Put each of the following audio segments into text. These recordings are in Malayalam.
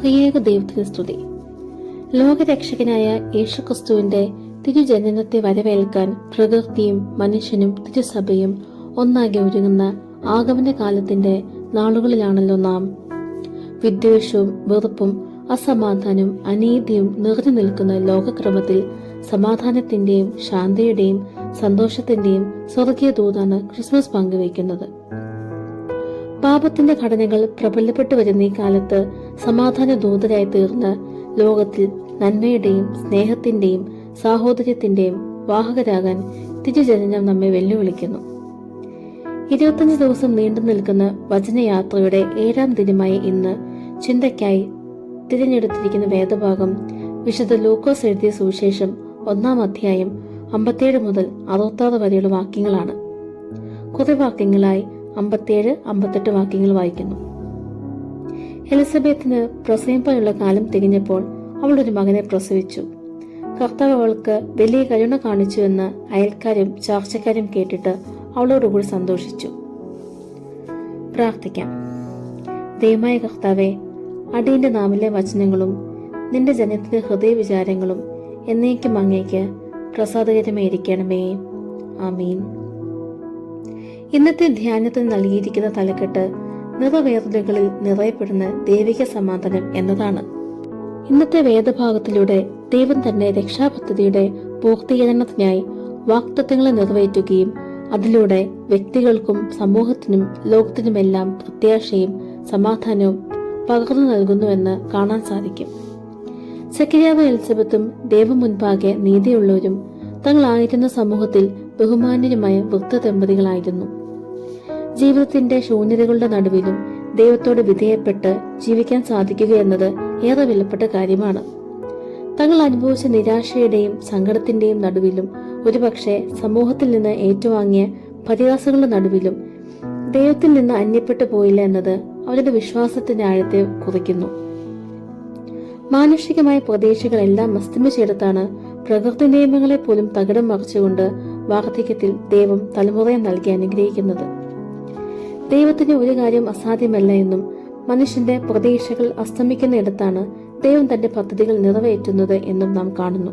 ത്രിയേക ദൈവത്തിന് സ്തുതി. ലോകരക്ഷകനായ യേശുക്രിസ്തുവിന്റെ തിരുജനനത്തെ വരവേൽക്കാൻ പ്രകൃതിയും മനുഷ്യനും തിരുസഭയും ഒന്നാകെ ഒരുങ്ങുന്ന ആഗമന കാലത്തിന്റെ നാളുകളിലാണല്ലോ നാം. വിദ്വേഷവും വെറുപ്പും അസമാധാനവും അനീതിയും നിറഞ്ഞു നിൽക്കുന്ന ലോകക്രമത്തിൽ സമാധാനത്തിന്റെയും ശാന്തിയുടെയും സന്തോഷത്തിന്റെയും സ്വർഗീയ ദൂതാണ് ക്രിസ്മസ് പങ്കുവയ്ക്കുന്നത്. പാപത്തിന്റെ ഘടനകൾ പ്രബലപ്പെട്ടു വരുന്ന ഈ കാലത്ത് സമാധാന ദൂതരായി തീർന്ന് ലോകത്തിൽ നന്മയുടെയും സ്നേഹത്തിന്റെയും സാഹോദര്യത്തിന്റെയും വാഹകരാകാൻ തിരുജനനം നമ്മെ വെല്ലുവിളിക്കുന്നു. 25 ദിവസം നീണ്ടു നിൽക്കുന്ന വചനയാത്രയുടെ 7ാം ദിനമായ ഇന്ന് ചിന്തയ്ക്കായി തിരഞ്ഞെടുത്തിരിക്കുന്ന വേദഭാഗം വിശുദ്ധ ലൂക്കോസ് എഴുതിയ സുവിശേഷം 1-ാം അധ്യായം 57 മുതൽ 66 വരെയുള്ള വാക്യങ്ങളാണ്. കുറെ വാക്യങ്ങളായി 57-58 വാക്യങ്ങൾ വായിക്കുന്നു. എലിസബത്തിന് പ്രസവിപ്പാനുള്ള കാലം തികഞ്ഞപ്പോൾ അവൾ ഒരു മകനെ പ്രസവിച്ചു. കർത്താവ് അവൾക്ക് വലിയ കരുണ കാണിച്ചുവെന്ന് അയൽക്കാരും ചാർച്ചക്കാരും കേട്ടിട്ട് അവളോടുകൂടി സന്തോഷിച്ചു. പ്രാർത്ഥിക്കാം. ദൈവമായ കർത്താവെ, അടിയന്റെ നാവിലെ വചനങ്ങളും നിന്റെ ജനത്തിന്റെ ഹൃദയ വിചാരങ്ങളും എന്നേക്കും അങ്ങേക്ക് പ്രസാദകരമായിരിക്കണമേ. ആമീൻ. ഇന്നത്തെ ധ്യാനത്തിന് നൽകിയിരിക്കുന്ന തലക്കെട്ട് നിറവേറലുകളിൽ നിറയപ്പെടുന്ന ദൈവിക സമാധാനം എന്നതാണ്. ഇന്നത്തെ വേദഭാഗത്തിലൂടെ ദൈവം തന്നെ രക്ഷാപദ്ധതിയുടെ പൂർത്തീകരണത്തിനായി വാഗ്ദത്തങ്ങളെ നിറവേറ്റുകയും അതിലൂടെ വ്യക്തികൾക്കും സമൂഹത്തിനും ലോകത്തിനുമെല്ലാം പ്രത്യാശയും സമാധാനവും പകർന്നു നൽകുന്നുവെന്ന് കാണാൻ സാധിക്കും. സഖരിയാവും എലിസബത്തും ദൈവം മുൻപാകെ നീതിയുള്ളവരും തങ്ങളായിരുന്ന സമൂഹത്തിൽ ബഹുമാന്യരുമായ വൃദ്ധ ദമ്പതികളായിരുന്നു. ജീവിതത്തിന്റെ ശൂന്യതകളുടെ നടുവിലും ദൈവത്തോട് വിധേയപ്പെട്ട് ജീവിക്കാൻ സാധിക്കുക എന്നത് ഏറെ വിലപ്പെട്ട കാര്യമാണ്. തങ്ങൾ അനുഭവിച്ച നിരാശയുടെയും സങ്കടത്തിന്റെയും നടുവിലും ഒരുപക്ഷെ സമൂഹത്തിൽ നിന്ന് ഏറ്റുവാങ്ങിയ പരിഹാസങ്ങളുടെ നടുവിലും ദൈവത്തിൽ നിന്ന് അന്യപ്പെട്ടു പോയില്ല എന്നത് അവരുടെ വിശ്വാസത്തിന്റെ ആഴത്തെ കുറിക്കുന്നു. മാനുഷികമായ പ്രതീക്ഷകളെല്ലാം അസ്തമിച്ചെടുത്താണ് പ്രകൃതി നിയമങ്ങളെ പോലും തകിടം മറിച്ചുകൊണ്ട് വാർദ്ധക്യത്തിൽ ദൈവം തലമുറയെ നൽകി അനുഗ്രഹിക്കുന്നത്. ദൈവത്തിന് ഒരു കാര്യം അസാധ്യമല്ല എന്നും മനുഷ്യന്റെ പ്രതീക്ഷകൾ അസ്തമിക്കുന്നിടത്താണ് ദൈവം തന്റെ പദ്ധതികൾ നിറവേറ്റുന്നത് എന്നും നാം കാണുന്നു.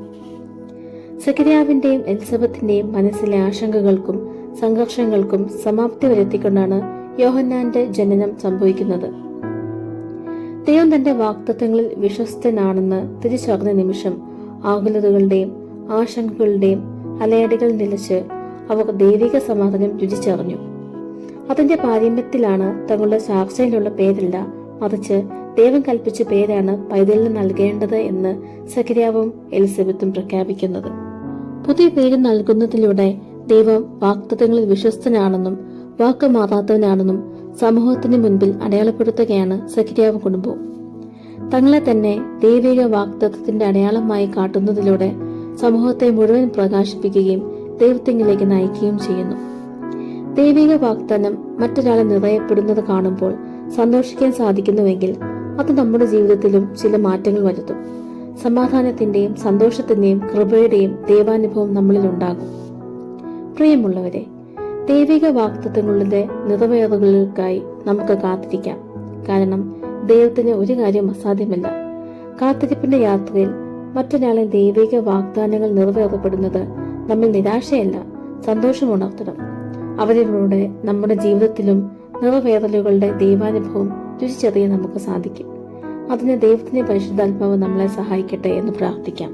സഖരിയാവിന്റെയും എലിസബത്തിന്റെയും മനസ്സിലെ ആശങ്കകൾക്കും സംഘർഷങ്ങൾക്കും സമാപ്തി വരുത്തിക്കൊണ്ടാണ് യോഹന്നാന്റെ ജനനം സംഭവിക്കുന്നത്. ദൈവം തന്റെ വാഗ്ദത്തങ്ങളിൽ വിശ്വസ്തനാണെന്ന് തിരിച്ചറിഞ്ഞ നിമിഷം ആകുലതകളുടെയും ആശങ്കകളുടെയും അലയടികൾ നിലച്ച് അവർ ദൈവിക സമാധാനം രുചിച്ചറിഞ്ഞു. അതിന്റെ പാരമ്യത്തിലാണ് തങ്ങളുടെ ചാർച്ചയിലുള്ള പേരല്ല, മറിച്ച് ദൈവം കൽപ്പിച്ച പേരാണ് പൈതലിന് നൽകേണ്ടത് എന്ന് സഖരിയാവും എലിസബത്തും പ്രഖ്യാപിക്കുന്നത്. പുതിയ പേര് നൽകുന്നതിലൂടെ ദൈവം വാഗ്ദത്തങ്ങളിൽ വിശ്വസ്തനാണെന്നും വാക്ക് മാറാത്തവനാണെന്നും സമൂഹത്തിന് മുൻപിൽ അടയാളപ്പെടുത്തുകയാണ് സഖരിയാവും കുടുംബവും. തങ്ങളെ തന്നെ ദൈവിക വാഗ്ദത്തത്തിന്റെ അടയാളമായി കാട്ടുന്നതിലൂടെ സമൂഹത്തെ മുഴുവൻ പ്രകാശിപ്പിക്കുകയും ദൈവത്തിങ്കിലേക്ക് നയിക്കുകയും ചെയ്യുന്നു. ദൈവിക വാഗ്ദാനം മറ്റൊരാളെ നിറയപ്പെടുന്നത് കാണുമ്പോൾ സന്തോഷിക്കാൻ സാധിക്കുന്നുവെങ്കിൽ അത് നമ്മുടെ ജീവിതത്തിലും ചില മാറ്റങ്ങൾ വരുത്തും. സമാധാനത്തിന്റെയും സന്തോഷത്തിന്റെയും കൃപയുടെയും ദൈവാനുഭവം നമ്മളിൽ ഉണ്ടാകും. പ്രിയമുള്ളവരെ, ദൈവിക വാഗ്ദത്തങ്ങളുടെ നിറവേറുകൾക്കായി നമുക്ക് കാത്തിരിക്കാം. കാരണം ദൈവത്തിന് ഒരു കാര്യം അസാധ്യമല്ല. കാത്തിരിപ്പിന്റെ യാത്രയിൽ മറ്റൊരാളെ ദൈവിക വാഗ്ദാനങ്ങൾ നിറവേറപ്പെടുന്നത് നമ്മൾ നിരാശയല്ല, സന്തോഷമുണർത്തണം. അവരിലൂടെ നമ്മുടെ ജീവിതത്തിലും നിറവേറലുകളുടെ ദൈവാനുഭവം രുചിച്ചറിയാൻ നമുക്ക് സാധിക്കും. അതിന് ദൈവത്തിന്റെ പരിശുദ്ധാത്മാവ് നമ്മളെ സഹായിക്കട്ടെ എന്ന് പ്രാർത്ഥിക്കാം.